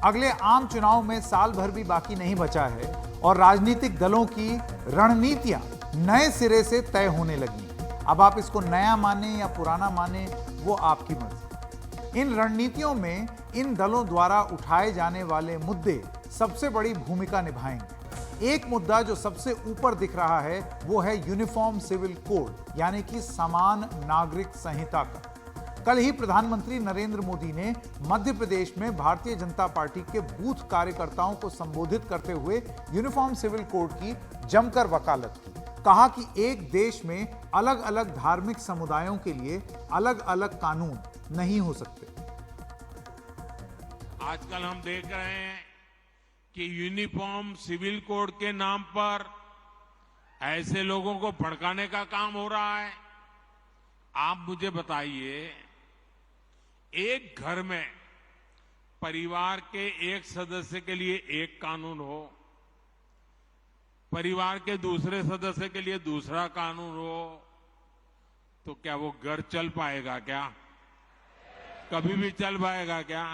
अगले आम चुनाव में साल भर भी बाकी नहीं बचा है और राजनीतिक दलों की रणनीतियां नए सिरे से तय होने लगी। अब आप इसको नया माने या पुराना माने, वो आपकी मर्जी। इन रणनीतियों में इन दलों द्वारा उठाए जाने वाले मुद्दे सबसे बड़ी भूमिका निभाएंगे। एक मुद्दा जो सबसे ऊपर दिख रहा है वो है यूनिफॉर्म सिविल कोड, यानी कि समान नागरिक संहिता का। कल ही प्रधानमंत्री नरेंद्र मोदी ने मध्य प्रदेश में भारतीय जनता पार्टी के बूथ कार्यकर्ताओं को संबोधित करते हुए यूनिफॉर्म सिविल कोड की जमकर वकालत की। कहा कि एक देश में अलग अलग धार्मिक समुदायों के लिए अलग अलग कानून नहीं हो सकते। आजकल हम देख रहे हैं कि यूनिफॉर्म सिविल कोड के नाम पर ऐसे लोगों को भड़काने का काम हो रहा है। आप मुझे बताइए, एक घर में परिवार के एक सदस्य के लिए एक कानून हो, परिवार के दूसरे सदस्य के लिए दूसरा कानून हो, तो क्या वो घर चल पाएगा? क्या कभी भी चल पाएगा क्या?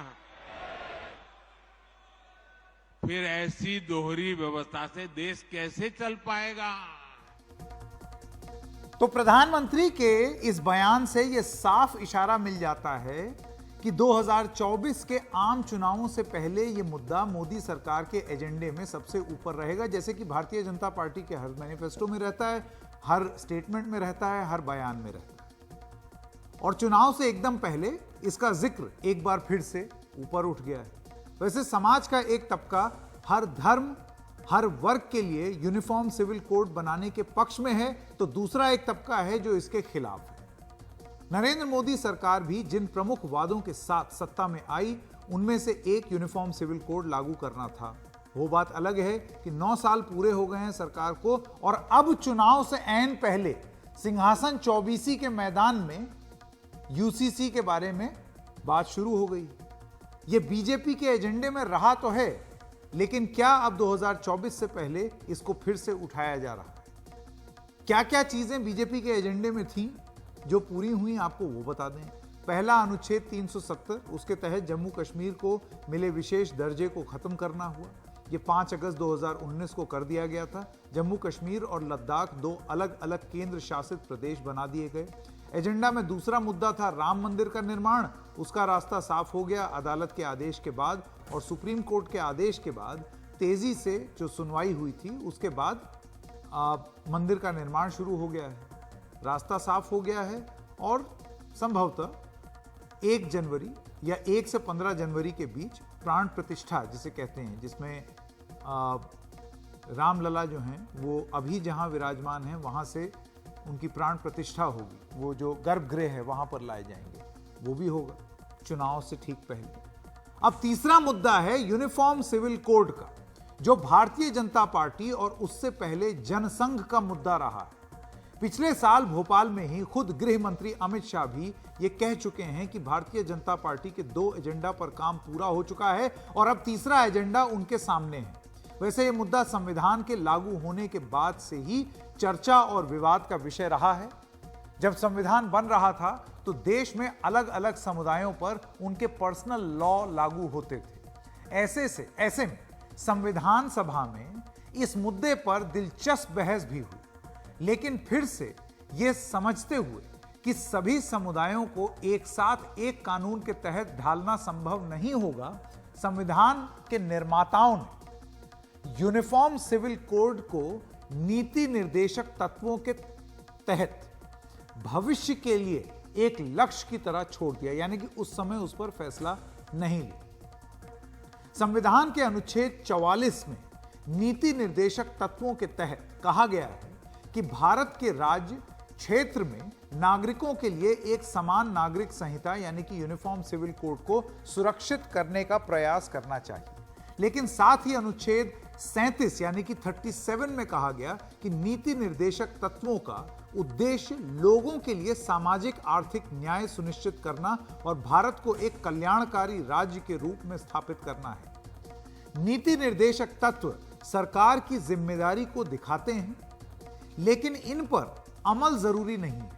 फिर ऐसी दोहरी व्यवस्था से देश कैसे चल पाएगा? तो प्रधानमंत्री के इस बयान से यह साफ इशारा मिल जाता है कि 2024 के आम चुनावों से पहले यह मुद्दा मोदी सरकार के एजेंडे में सबसे ऊपर रहेगा, जैसे कि भारतीय जनता पार्टी के हर मैनिफेस्टो में रहता है, हर स्टेटमेंट में रहता है, हर बयान में रहता है। और चुनाव से एकदम पहले इसका जिक्र एक बार फिर से ऊपर उठ गया है। वैसे समाज का एक तबका हर धर्म, हर वर्ग के लिए यूनिफॉर्म सिविल कोड बनाने के पक्ष में है, तो दूसरा एक तबका है जो इसके खिलाफ है। नरेंद्र मोदी सरकार भी जिन प्रमुख वादों के साथ सत्ता में आई, उनमें से एक यूनिफॉर्म सिविल कोड लागू करना था। वो बात अलग है कि 9 साल पूरे हो गए हैं सरकार को और अब चुनाव से ऐन पहले सिंहासन चौबीसी के मैदान में यूसीसी के बारे में बात शुरू हो गई। ये बीजेपी के एजेंडे में रहा तो है, लेकिन क्या अब 2024 से पहले इसको फिर से उठाया जा रहा है? क्या क्या चीजें बीजेपी के एजेंडे में थीं जो पूरी हुई, आपको वो बता दें। पहला, अनुच्छेद 370, उसके तहत जम्मू कश्मीर को मिले विशेष दर्जे को खत्म करना हुआ। ये 5 अगस्त 2019 को कर दिया गया था। जम्मू कश्मीर और लद्दाख 2 अलग अलग केंद्र शासित प्रदेश बना दिए गए। एजेंडा में दूसरा मुद्दा था राम मंदिर का निर्माण। उसका रास्ता साफ हो गया अदालत के आदेश के बाद और सुप्रीम कोर्ट के आदेश के बाद तेजी से जो सुनवाई हुई थी, उसके बाद मंदिर का निर्माण शुरू हो गया है। रास्ता साफ हो गया है और संभवतः 1 जनवरी या 1 से 15 जनवरी के बीच प्राण प्रतिष्ठा जिसे कहते हैं, जिसमें रामलला जो हैं वो अभी जहां विराजमान हैं वहां से उनकी प्राण प्रतिष्ठा होगी। वो जो गर्भगृह है वहां पर लाए जाएंगे, वो भी होगा चुनाव से ठीक पहले। अब तीसरा मुद्दा है यूनिफॉर्म सिविल कोड का, जो भारतीय जनता पार्टी और उससे पहले जनसंघ का मुद्दा रहा है। पिछले साल भोपाल में ही खुद गृह मंत्री अमित शाह भी ये कह चुके हैं कि भारतीय जनता पार्टी के 2 एजेंडा पर काम पूरा हो चुका है और अब तीसरा एजेंडा उनके सामने है। वैसे ये मुद्दा संविधान के लागू होने के बाद से ही चर्चा और विवाद का विषय रहा है। जब संविधान बन रहा था तो देश में अलग अलग समुदायों पर उनके पर्सनल लॉ लागू होते थे। ऐसे में संविधान सभा में इस मुद्दे पर दिलचस्प बहस भी हुई, लेकिन फिर से यह समझते हुए कि सभी समुदायों को एक साथ एक कानून के तहत ढालना संभव नहीं होगा, संविधान के निर्माताओं ने यूनिफॉर्म सिविल कोड को नीति निर्देशक तत्वों के तहत भविष्य के लिए एक लक्ष्य की तरह छोड़ दिया, यानी कि उस समय उस पर फैसला नहीं लिया। संविधान के अनुच्छेद 44 में नीति निर्देशक तत्वों के तहत कहा गया है कि भारत के राज्य क्षेत्र में नागरिकों के लिए एक समान नागरिक संहिता यानी कि यूनिफॉर्म सिविल कोड को सुरक्षित करने का प्रयास करना चाहिए। लेकिन साथ ही अनुच्छेद 37 यानी कि 37 में कहा गया कि नीति निर्देशक तत्वों का उद्देश्य लोगों के लिए सामाजिक आर्थिक न्याय सुनिश्चित करना और भारत को एक कल्याणकारी राज्य के रूप में स्थापित करना है। नीति निर्देशक तत्व सरकार की जिम्मेदारी को दिखाते हैं, लेकिन इन पर अमल जरूरी नहीं है।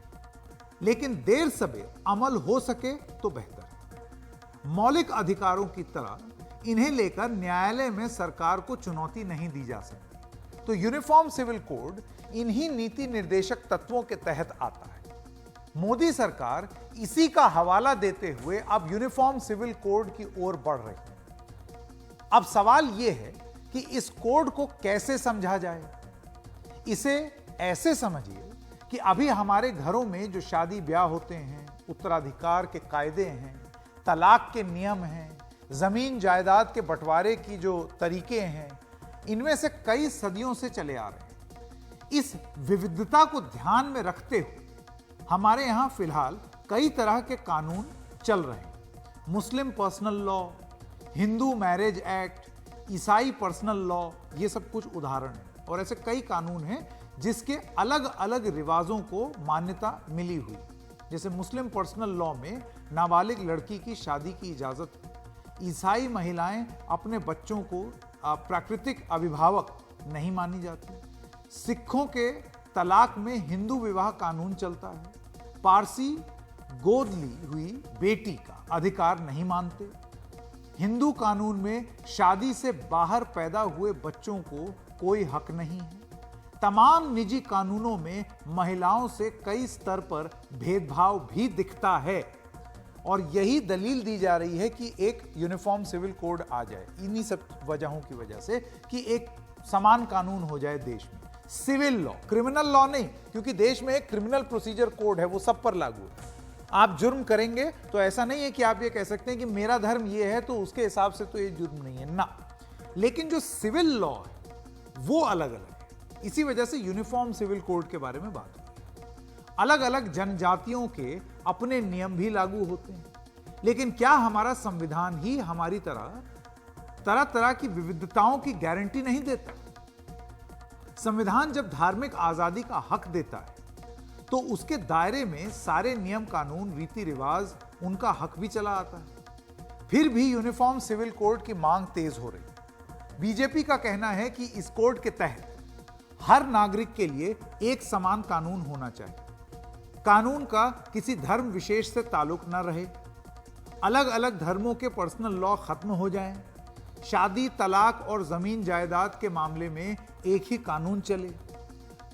लेकिन देर सवेर अमल हो सके तो बेहतर है। मौलिक अधिकारों की तरह इन्हें लेकर न्यायालय में सरकार को चुनौती नहीं दी जा सकती। तो यूनिफॉर्म सिविल कोड इन्हीं नीति निर्देशक तत्वों के तहत आता है। मोदी सरकार इसी का हवाला देते हुए अब यूनिफॉर्म सिविल कोड की ओर बढ़ रही है। अब सवाल यह है कि इस कोड को कैसे समझा जाए। इसे ऐसे समझिए कि अभी हमारे घरों में जो शादी ब्याह होते हैं, उत्तराधिकार के कायदे हैं, तलाक के नियम हैं, जमीन जायदाद के बंटवारे की जो तरीके हैं, इनमें से कई सदियों से चले आ रहे हैं। इस विविधता को ध्यान में रखते हुए हमारे यहां फिलहाल कई तरह के कानून चल रहे हैं। Muslim personal law, Hindu marriage act, ईसाई पर्सनल लॉ, ये सब कुछ उदाहरण हैं। और ऐसे कई कानून हैं जिसके अलग अलग रिवाजों को मान्यता मिली हुई। जैसे मुस्लिम पर्सनल लॉ में नाबालिग लड़की की शादी की इजाजत है। ईसाई महिलाएं अपने बच्चों को प्राकृतिक अभिभावक नहीं मानी जाती। सिखों के तलाक में हिंदू विवाह कानून चलता है। पारसी गोद ली हुई बेटी का अधिकार नहीं मानते। हिंदू कानून में शादी से बाहर पैदा हुए बच्चों को कोई हक नहीं है। तमाम निजी कानूनों में महिलाओं से कई स्तर पर भेदभाव भी दिखता है और यही दलील दी जा रही है कि एक यूनिफॉर्म सिविल कोड आ जाए, इन्हीं सब वजहों की वजह से, कि एक समान कानून हो जाए देश में। सिविल लॉ, क्रिमिनल लॉ नहीं, क्योंकि देश में एक क्रिमिनल प्रोसीजर कोड है, वो सब पर लागू है। आप जुर्म करेंगे तो ऐसा नहीं है कि आप ये कह सकते हैं कि मेरा धर्म ये है तो उसके हिसाब से तो ये जुर्म नहीं है ना। लेकिन जो सिविल लॉ है वो अलग अलग है। इसी वजह से यूनिफॉर्म सिविल कोड के बारे में बात हुई। अलग अलग जनजातियों के अपने नियम भी लागू होते हैं। लेकिन क्या हमारा संविधान ही हमारी तरह तरह की विविधताओं की गारंटी नहीं देता? संविधान जब धार्मिक आजादी का हक देता है तो उसके दायरे में सारे नियम कानून, रीति रिवाज, उनका हक भी चला आता है। फिर भी यूनिफॉर्म सिविल कोड की मांग तेज हो रही। बीजेपी का कहना है कि इस कोड के तहत हर नागरिक के लिए एक समान कानून होना चाहिए। कानून का किसी धर्म विशेष से ताल्लुक न रहे। अलग अलग धर्मों के पर्सनल लॉ खत्म हो जाएं। शादी, तलाक और जमीन जायदाद के मामले में एक ही कानून चले।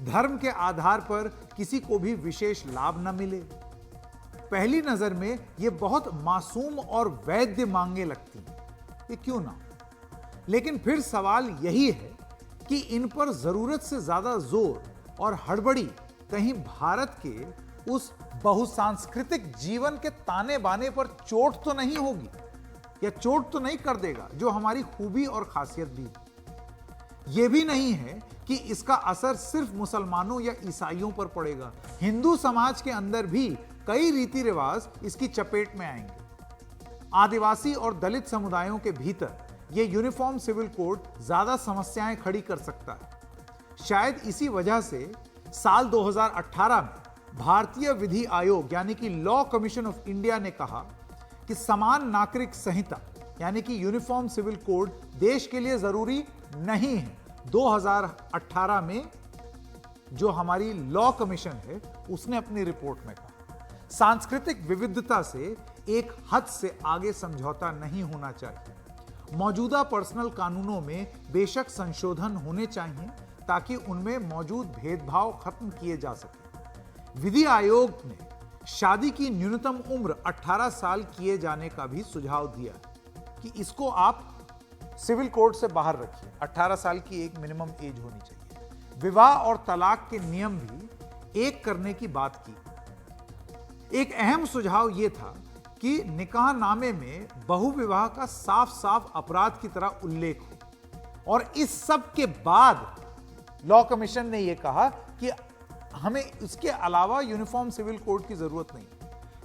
धर्म के आधार पर किसी को भी विशेष लाभ न मिले। पहली नजर में यह बहुत मासूम और वैध मांगे लगती हैं। ये क्यों ना? लेकिन फिर सवाल यही है कि इन पर जरूरत से ज्यादा जोर और हड़बड़ी कहीं भारत के उस बहुसांस्कृतिक जीवन के ताने बाने पर चोट तो नहीं होगी, या चोट तो नहीं कर देगा जो हमारी खूबी और खासियत भी है। यह भी नहीं है कि इसका असर सिर्फ मुसलमानों या ईसाइयों पर पड़ेगा। हिंदू समाज के अंदर भी कई रीति रिवाज इसकी चपेट में आएंगे। आदिवासी और दलित समुदायों के भीतर यह यूनिफॉर्म सिविल कोड ज्यादा समस्याएं खड़ी कर सकता है। शायद इसी वजह से साल 2018 में भारतीय विधि आयोग यानी कि लॉ कमीशन ऑफ इंडिया ने कहा कि समान नागरिक संहिता यानी कि यूनिफॉर्म सिविल कोड देश के लिए जरूरी नहीं है। 2018 में जो हमारी लॉ कमीशन है उसने अपनी रिपोर्ट में कहा सांस्कृतिक विविधता से एक हद से आगे समझौता नहीं होना चाहिए। मौजूदा पर्सनल कानूनों में बेशक संशोधन होने चाहिए ताकि उनमें मौजूद भेदभाव खत्म किए जा सके। विधि आयोग ने शादी की न्यूनतम उम्र 18 साल किए जाने का भी सुझाव दिया कि इसको आप सिविल कोड से बाहर रखिए। 18 साल की एक मिनिमम एज होनी चाहिए। विवाह और तलाक के नियम भी एक करने की बात की। एक अहम सुझाव यह था कि निकाहनामे में बहुविवाह का साफ साफ अपराध की तरह उल्लेख हो। और इस सब के बाद लॉ कमीशन ने यह कहा कि हमें इसके अलावा यूनिफॉर्म सिविल कोड की जरूरत नहीं।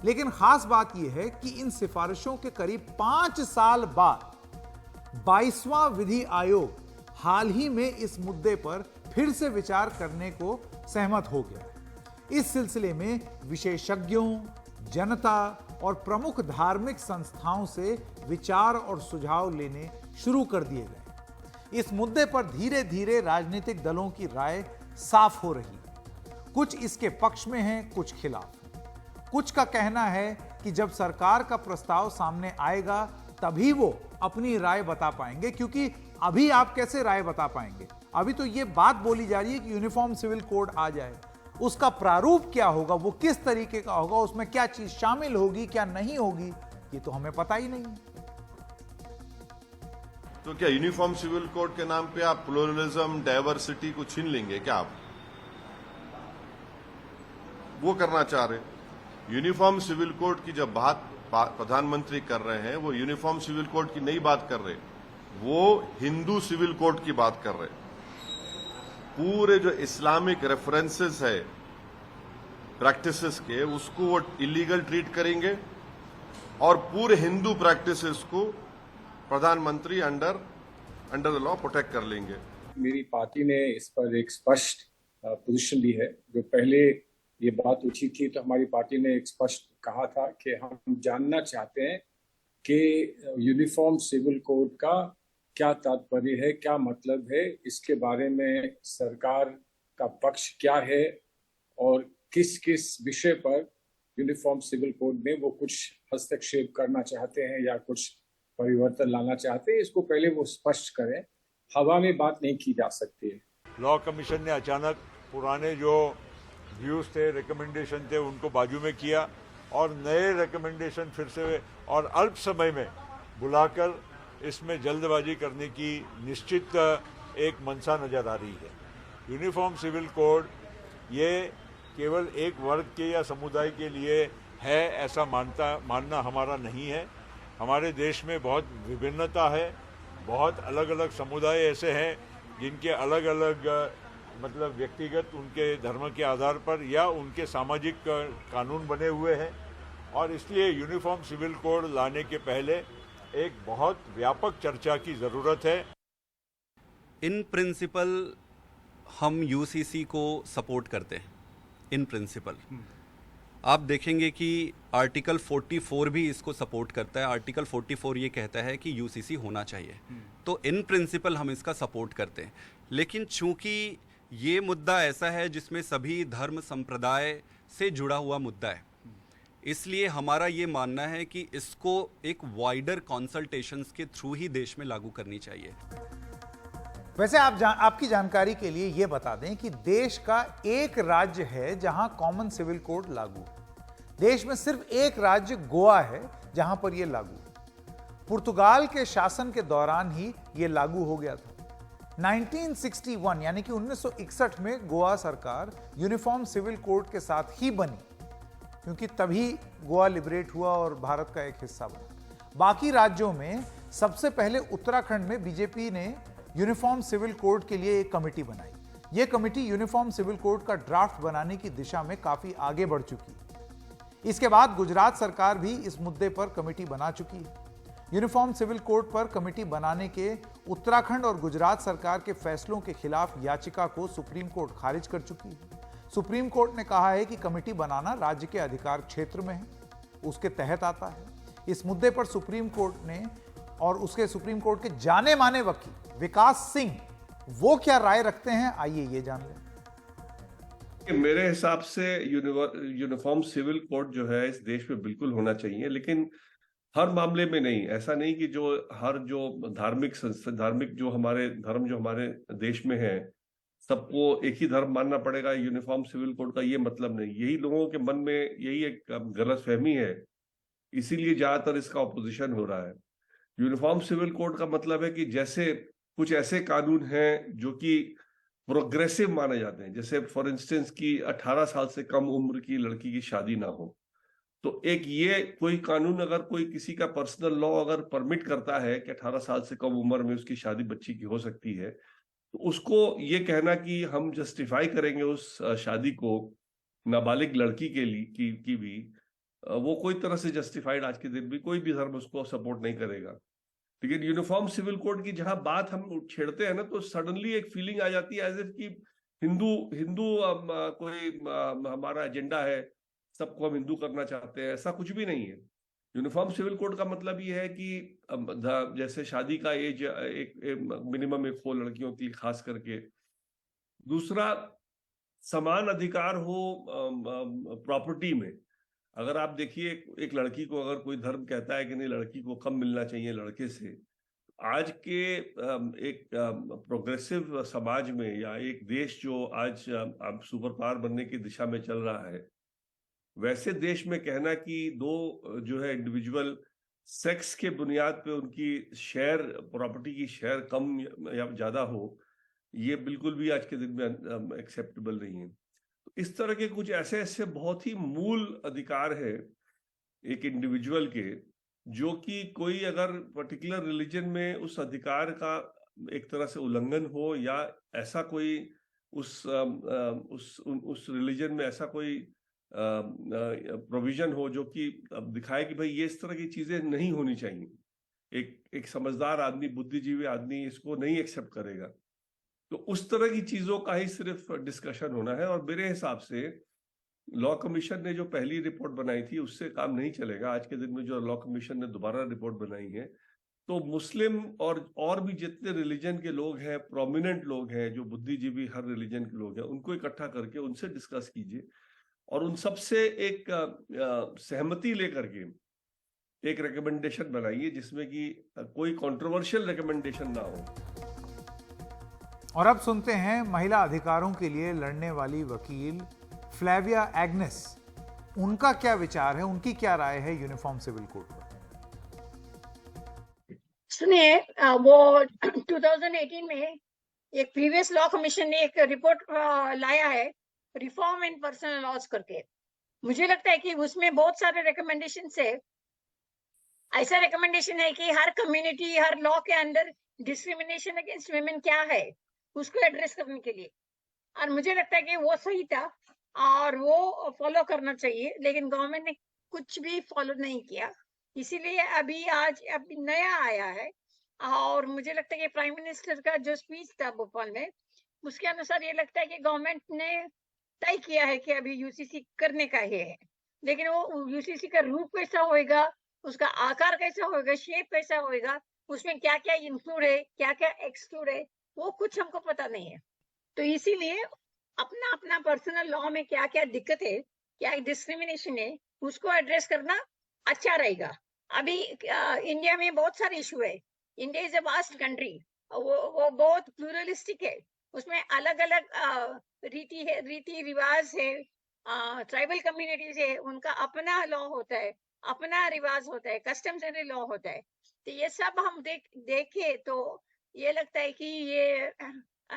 लेकिन खास बात यह है कि इन सिफारिशों के करीब 5 साल बाद 22वां विधि आयोग हाल ही में इस मुद्दे पर फिर से विचार करने को सहमत हो गया। इस सिलसिले में विशेषज्ञों, जनता और प्रमुख धार्मिक संस्थाओं से विचार और सुझाव लेने शुरू कर दिए गए। इस मुद्दे पर धीरे धीरे राजनीतिक दलों की राय साफ हो रही है। कुछ इसके पक्ष में हैं, कुछ खिलाफ। कुछ का कहना है कि जब सरकार का प्रस्ताव सामने आएगा तभी वो अपनी राय बता पाएंगे, क्योंकि अभी आप कैसे राय बता पाएंगे? अभी तो ये बात बोली जा रही है कि यूनिफॉर्म सिविल कोड आ जाए, उसका प्रारूप क्या होगा, वो किस तरीके का होगा, उसमें क्या चीज शामिल होगी क्या नहीं होगी, ये तो हमें पता ही नहीं है। तो क्या यूनिफॉर्म सिविल कोड के नाम पे आप प्लुरलिज्म, डाइवर्सिटी को छीन लेंगे क्या आप? वो करना चाह रहे? यूनिफॉर्म सिविल कोड की जब बात प्रधानमंत्री कर रहे हैं, वो यूनिफॉर्म सिविल कोड की नहीं बात कर रहे, वो हिंदू सिविल कोड की बात कर रहे। पूरे जो इस्लामिक रेफरेंसेस है प्रैक्टिसेस के, उसको वो इलीगल ट्रीट करेंगे और पूरे हिंदू प्रैक्टिसेस को प्रधानमंत्री अंडर द लॉ प्रोटेक्ट कर लेंगे। मेरी पार्टी ने इस पर एक स्पष्ट पोजीशन ली है। जो पहले ये बात उठी थी तो हमारी पार्टी ने एक स्पष्ट कहा था कि हम जानना चाहते हैं कि यूनिफॉर्म सिविल कोड का क्या तात्पर्य है, क्या मतलब है, इसके बारे में सरकार का पक्ष क्या है और किस किस विषय पर यूनिफॉर्म सिविल कोड में वो कुछ हस्तक्षेप करना चाहते हैं या कुछ परिवर्तन लाना चाहते हैं, इसको पहले वो स्पष्ट करें। हवा में बात नहीं की जा सकती है। लॉ कमीशन ने अचानक पुराने जो व्यूज थे, रिकमेंडेशन थे, उनको बाजू में किया और नए रिकमेंडेशन फिर से और अल्प समय में बुलाकर इसमें जल्दबाजी करने की निश्चित एक मंशा नजर आ रही है। यूनिफॉर्म सिविल कोड ये केवल एक वर्ग के या समुदाय के लिए है ऐसा मानना हमारा नहीं है। हमारे देश में बहुत विभिन्नता है, बहुत अलग अलग समुदाय ऐसे हैं जिनके अलग अलग मतलब व्यक्तिगत उनके धर्म के आधार पर या उनके सामाजिक कानून बने हुए हैं और इसलिए यूनिफॉर्म सिविल कोड लाने के पहले एक बहुत व्यापक चर्चा की ज़रूरत है। इन प्रिंसिपल हम यूसीसी को सपोर्ट करते हैं। इन प्रिंसिपल आप देखेंगे कि आर्टिकल 44 भी इसको सपोर्ट करता है। आर्टिकल 44 ये कहता है कि यूसीसी होना चाहिए, तो इन प्रिंसिपल हम इसका सपोर्ट करते हैं। लेकिन चूंकि ये मुद्दा ऐसा है जिसमें सभी धर्म संप्रदाय से जुड़ा हुआ मुद्दा है, इसलिए हमारा ये मानना है कि इसको एक वाइडर कंसल्टेशंस के थ्रू ही देश में लागू करनी चाहिए। वैसे आपकी जानकारी के लिए यह बता दें कि देश का एक राज्य है जहां कॉमन सिविल कोड लागू। देश में सिर्फ एक राज्य गोवा है जहां पर यह लागू। पुर्तगाल के शासन के दौरान ही यह लागू हो गया था। 1961 यानी कि 1961 में गोवा सरकार यूनिफॉर्म सिविल कोड के साथ ही बनी, क्योंकि तभी गोवा लिबरेट हुआ और भारत का एक हिस्सा बना। बाकी राज्यों में सबसे पहले उत्तराखंड में बीजेपी ने यूनिफॉर्म सिविल कोड के लिए एक कमेटी बनाई। यह कमेटी यूनिफॉर्म सिविल कोड का ड्राफ्ट बनाने की दिशा में काफी आगे बढ़ चुकी है। इसके बाद गुजरात सरकार भी इस मुद्दे पर कमेटी बना चुकी है। यूनिफॉर्म सिविल कोड पर कमेटी बनाने के उत्तराखंड और गुजरात सरकार के फैसलों के खिलाफ याचिका को सुप्रीम कोर्ट खारिज कर चुकी है। सुप्रीम कोर्ट ने कहा है कि कमेटी बनाना राज्य के अधिकार क्षेत्र में है, उसके तहत आता है। इस मुद्दे पर सुप्रीम कोर्ट ने और उसके सुप्रीम कोर्ट के जाने माने वकील विकास सिंह वो क्या राय रखते हैं, आइए ये जान लें। मेरे हिसाब से यूनिफॉर्म सिविल कोड जो है इस देश में बिल्कुल होना चाहिए, लेकिन हर मामले में नहीं। ऐसा नहीं कि जो धार्मिक जो हमारे धर्म जो हमारे देश में है सबको एक ही धर्म मानना पड़ेगा यूनिफॉर्म सिविल कोड का, ये मतलब नहीं। यही लोगों के मन में यही एक गलतफहमी है, इसीलिए ज्यादातर इसका ऑपोजिशन हो रहा है। यूनिफॉर्म सिविल कोड का मतलब है कि जैसे कुछ ऐसे कानून हैं जो कि प्रोग्रेसिव माने जाते हैं, जैसे फॉर इंस्टेंस कि 18 साल से कम उम्र की लड़की की शादी ना हो, तो एक ये कोई कानून अगर कोई किसी का पर्सनल लॉ अगर परमिट करता है कि 18 साल से कम उम्र में उसकी शादी बच्ची की हो सकती है, तो उसको ये कहना कि हम जस्टिफाई करेंगे उस शादी को नाबालिग लड़की के लिए की भी, वो कोई तरह से जस्टिफाइड आज के दिन भी कोई भी धर्म उसको सपोर्ट नहीं करेगा। लेकिन यूनिफॉर्म सिविल कोड की जहां बात हम छेड़ते हैं ना, तो सडनली एक फीलिंग आ जाती है एज इफ कि हिंदू कोई हमारा एजेंडा है, सबको हम हिंदू करना चाहते हैं। ऐसा कुछ भी नहीं है। यूनिफॉर्म सिविल कोड का मतलब ये है कि जैसे शादी का एज एक मिनिमम एक हो लड़कियों की खास करके, दूसरा समान अधिकार हो प्रॉपर्टी में। अगर आप देखिए एक लड़की को अगर कोई धर्म कहता है कि नहीं लड़की को कम मिलना चाहिए लड़के से, आज के एक प्रोग्रेसिव समाज में या एक देश जो आज अब सुपर पावर बनने की दिशा में चल रहा है, वैसे देश में कहना कि दो जो है इंडिविजुअल सेक्स के बुनियाद पे उनकी शेयर, प्रॉपर्टी की शेयर कम या ज्यादा हो, ये बिल्कुल भी आज के दिन में एक्सेप्टेबल नहीं है। तो इस तरह के कुछ ऐसे ऐसे बहुत ही मूल अधिकार है एक इंडिविजुअल के, जो कि कोई अगर पर्टिकुलर रिलीजन में उस अधिकार का एक तरह से उल्लंघन हो या ऐसा कोई उस रिलीजन में ऐसा कोई प्रोविजन हो जो कि दिखाए कि भाई ये इस तरह की चीजें नहीं होनी चाहिए, एक समझदार आदमी, बुद्धिजीवी आदमी इसको नहीं एक्सेप्ट करेगा। तो उस तरह की चीजों का ही सिर्फ डिस्कशन होना है। और मेरे हिसाब से लॉ कमीशन ने जो पहली रिपोर्ट बनाई थी उससे काम नहीं चलेगा। आज के दिन में जो लॉ कमीशन ने दोबारा रिपोर्ट बनाई है, तो मुस्लिम और भी जितने रिलीजन के लोग हैं, प्रोमिनेंट लोग हैं, जो बुद्धिजीवी हर रिलीजन के लोग हैं, उनको इकट्ठा करके उनसे डिस्कस कीजिए और उन सबसे एक सहमति लेकर के एक रिकमेंडेशन बनाइए जिसमें कि कोई कंट्रोवर्शियल रिकमेंडेशन ना हो। और अब सुनते हैं महिला अधिकारों के लिए लड़ने वाली वकील फ्लेविया एग्नेस, उनका क्या विचार है, उनकी क्या राय है यूनिफॉर्म सिविल कोड पर। सुनिए, वो 2018 में एक प्रीवियस लॉ कमीशन ने एक रिपोर्ट लाया है, रिफॉर्म इन पर्सनल लॉज करके। मुझे लगता है कि उसमें बहुत सारे रिकमेंडेशन है। ऐसा रिकमेंडेशन है कि हर कम्युनिटी, हर लॉ के अंदर डिस्क्रिमिनेशन अगेंस्ट वुमेन क्या है उसको एड्रेस करने के लिए, और मुझे लगता है कि वो सही था और वो फॉलो करना चाहिए, लेकिन गवर्नमेंट ने कुछ भी फॉलो नहीं किया। इसीलिए अभी नया आया है। और मुझे लगता है कि प्राइम मिनिस्टर का जो स्पीच था भोपाल में, उसके अनुसार ये लगता है कि गवर्नमेंट ने तय किया है कि अभी यूसीसी करने का ही है, लेकिन वो यूसीसी का रूप कैसा होएगा, उसका आकार कैसा होएगा, शेप कैसा होएगा, उसमें क्या क्या इंक्लूड है, क्या क्या एक्सक्लूड है, वो कुछ हमको पता नहीं है। तो इसीलिए अपना अपना पर्सनल लॉ में क्या क्या दिक्कत है, क्या डिस्क्रिमिनेशन है, उसको एड्रेस करना अच्छा रहेगा। अभी इंडिया में बहुत सारे इशू है। India is a vast country, वो बहुत प्लूरलिस्टिक है, उसमें अलग अलग रीति रिवाज है, ट्राइबल कम्युनिटीज है, उनका अपना लॉ होता है, अपना रिवाज होता है, कस्टमरी लॉ होता है। तो ये सब हम देखे तो ये लगता है कि ये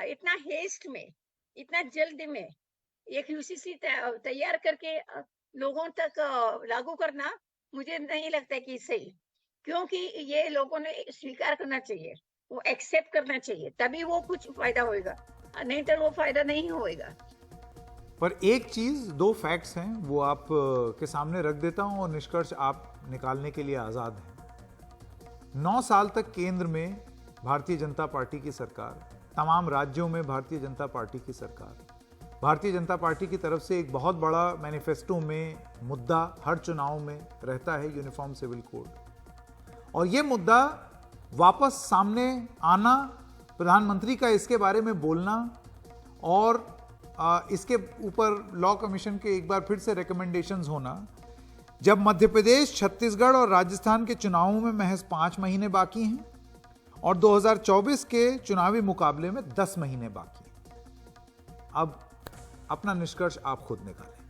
इतना हेस्ट में, इतना जल्दी में एक यूसीसी तैयार करके लोगों तक लागू करना मुझे नहीं लगता है कि सही, क्योंकि ये लोगों ने स्वीकार करना चाहिए, वो एक्सेप्ट करना चाहिए, तभी वो कुछ फायदा होएगा, नहीं तो वो फायदा नहीं होएगा। पर एक चीज, दो फैक्ट्स हैं, वो आप के सामने रख देता हूं और निष्कर्ष आप निकालने के लिए आजाद हैं। 9 साल तक केंद्र में भारतीय जनता पार्टी की सरकार, तमाम राज्यों में भारतीय जनता पार्टी की सरकार, भारतीय जनता पार्टी की तरफ से एक बहुत बड़ा मैनिफेस्टो में मुद्दा हर चुनाव में रहता है यूनिफॉर्म सिविल कोड, और ये मुद्दा वापस सामने आना, प्रधानमंत्री का इसके बारे में बोलना और इसके ऊपर लॉ कमीशन के एक बार फिर से रिकमेंडेशंस होना, जब मध्य प्रदेश, छत्तीसगढ़ और राजस्थान के चुनावों में महज 5 महीने बाकी हैं और 2024 के चुनावी मुकाबले में 10 महीने बाकी हैं। अब अपना निष्कर्ष आप खुद निकालें।